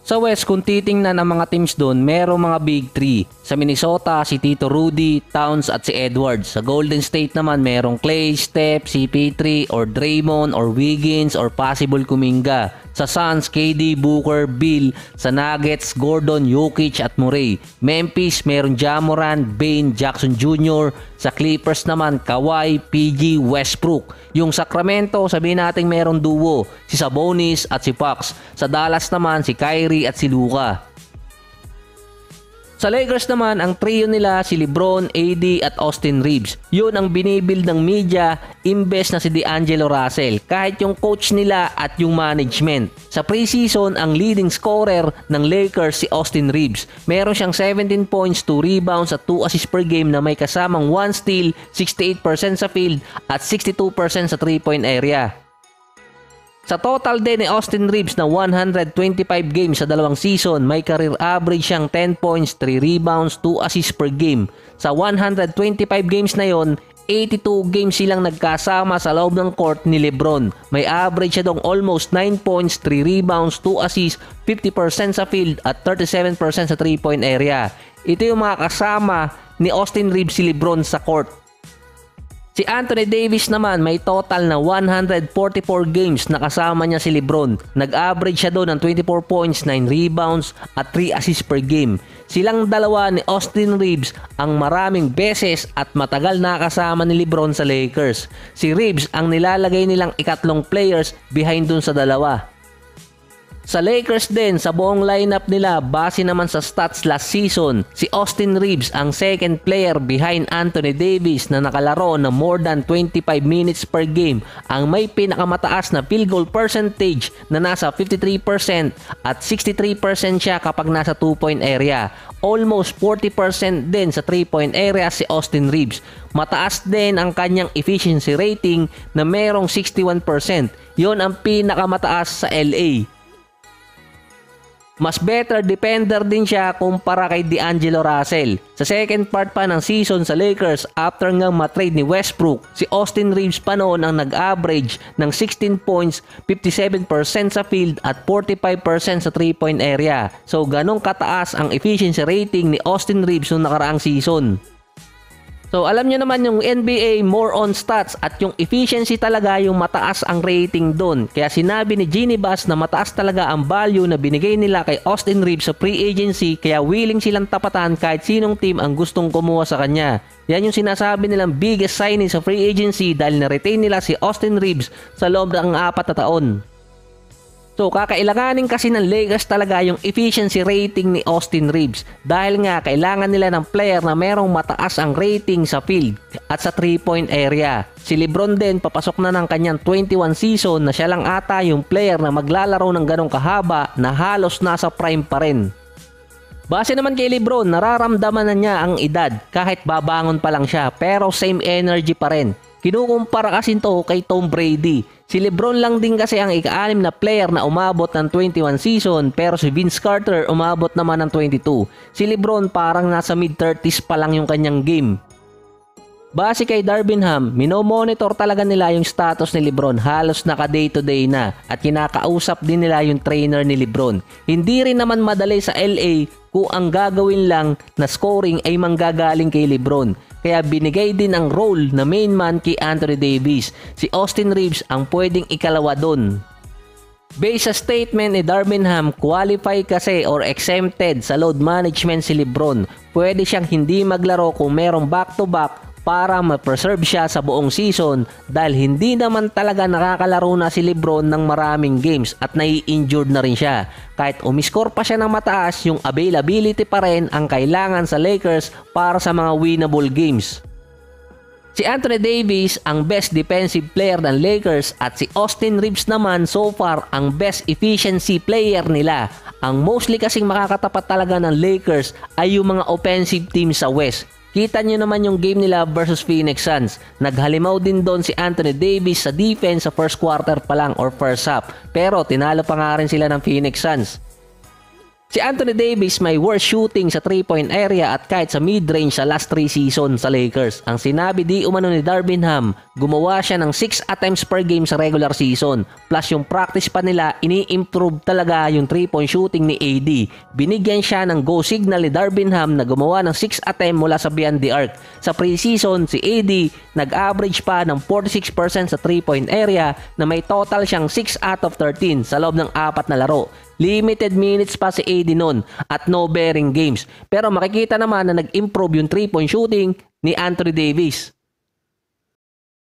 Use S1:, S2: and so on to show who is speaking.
S1: Sa West, kung titingnan ang mga teams doon, merong mga big three. Sa Minnesota, si Tito Rudy, Towns at si Edwards. Sa Golden State naman, merong Clay, Steph, CP3, or Draymond, or Wiggins, or possible Kuminga. Sa Suns, KD, Booker, Bill. Sa Nuggets, Gordon, Jokic at Murray. Memphis, meron Ja Morant, Bane, Jackson Jr. Sa Clippers naman, Kawhi, PG, Westbrook. Yung Sacramento, sabihin natin merong duo, si Sabonis at si Fox. Sa Dallas naman, si Kyrie at si Luka. Sa Lakers naman, ang trio nila si LeBron, AD at Austin Reeves. Yun ang binibuild ng media imbes na si D'Angelo Russell, kahit yung coach nila at yung management. Sa preseason, ang leading scorer ng Lakers si Austin Reeves. Meron siyang 17 points, 2 rebounds at 2 assists per game na may kasamang 1 steal, 68% sa field at 62% sa 3-point area. Sa total din ni Austin Reeves na 125 games sa dalawang season, may career average siyang 10 points, 3 rebounds, 2 assists per game. Sa 125 games na yon, 82 games silang nagkasama sa loob ng court ni LeBron. May average siya dong almost 9 points, 3 rebounds, 2 assists, 50% sa field at 37% sa 3-point area. Ito yung mga kasama ni Austin Reeves si LeBron sa court. Si Anthony Davis naman may total na 144 games na kasama niya si LeBron. Nag-average siya doon ng 24 points, 9 rebounds at 3 assists per game. Silang dalawa ni Austin Reeves ang maraming beses at matagal na kasama ni LeBron sa Lakers. Si Reeves ang nilalagay nilang ikatlong players behind dun sa dalawa. Sa Lakers din, sa buong lineup nila, base naman sa stats last season, si Austin Reeves ang second player behind Anthony Davis na nakalaro na more than 25 minutes per game, ang may pinakamataas na field goal percentage na nasa 53% at 63% siya kapag nasa 2-point area. Almost 40% din sa 3-point area si Austin Reeves. Mataas din ang kanyang efficiency rating na merong 61%. Yon ang pinakamataas sa LA. Mas better defender din siya kumpara kay D'Angelo Russell. Sa second part pa ng season sa Lakers, after ngang matrade ni Westbrook, si Austin Reeves pa noon ang nag-average ng 16 points, 57% sa field at 45% sa 3-point area. So ganong kataas ang efficiency rating ni Austin Reeves noong nakaraang season. So alam nyo naman yung NBA more on stats at yung efficiency talaga yung mataas ang rating doon. Kaya sinabi ni Jeanie Buss na mataas talaga ang value na binigay nila kay Austin Reeves sa free agency, kaya willing silang tapatan kahit sinong team ang gustong kumuha sa kanya. Yan yung sinasabi nilang biggest signing sa free agency dahil na-retain nila si Austin Reeves sa loob ng 4 na taon. So kakailanganin kasi ng Lakers talaga yung efficiency rating ni Austin Reeves dahil nga kailangan nila ng player na merong mataas ang rating sa field at sa 3-point area. Si LeBron din papasok na ng kanyang 21 season na siya lang ata yung player na maglalaro ng ganong kahaba na halos nasa prime pa rin. Base naman kay LeBron, nararamdaman na niya ang edad kahit babangon pa lang siya pero same energy pa rin. Kinukumpara kasi ito kay Tom Brady. Si LeBron lang din kasi ang ika-6 na player na umabot ng 21 season pero si Vince Carter umabot naman ng 22. Si LeBron parang nasa mid-30s pa lang yung kanyang game. Base kay Darvingham, minomonitor talaga nila yung status ni LeBron, halos naka day to day na at kinakausap din nila yung trainer ni LeBron. Hindi rin naman madali sa LA kung ang gagawin lang na scoring ay manggagaling kay LeBron. Kaya binigay din ang role na main man kay Anthony Davis. Si Austin Reeves ang pwedeng ikalawa doon. Based sa statement ni Darvingham, qualify kasi or exempted sa load management si LeBron. Pwede siyang hindi maglaro kung merong back-to-back para ma-preserve siya sa buong season dahil hindi naman talaga nakakalaro na si LeBron ng maraming games at nai-injured na rin siya. Kahit umiscore pa siya ng mataas, yung availability pa rin ang kailangan sa Lakers para sa mga winnable games. Si Anthony Davis ang best defensive player ng Lakers at si Austin Reeves naman so far ang best efficiency player nila. Ang mostly kasing makakatapat talaga ng Lakers ay yung mga offensive team sa West. Kita nyo naman yung game nila versus Phoenix Suns. Naghalimaw din doon si Anthony Davis sa defense sa first quarter pa lang or first half. Pero tinalo pa nga rin sila ng Phoenix Suns. Si Anthony Davis may worst shooting sa 3-point area at kahit sa mid-range sa last 3 season sa Lakers. Ang sinabi di umano ni Darvin Ham, gumawa siya ng 6 attempts per game sa regular season. Plus yung practice pa nila, ini-improve talaga yung 3-point shooting ni AD. Binigyan siya ng go signal ni Darvin Ham na gumawa ng 6 attempt mula sa beyond the arc. Sa preseason, si AD nag-average pa ng 46% sa 3-point area na may total siyang 6 out of 13 sa loob ng 4 na laro. Limited minutes pa si AD nun at no bearing games. Pero makikita naman na nag-improve yung 3-point shooting ni Anthony Davis.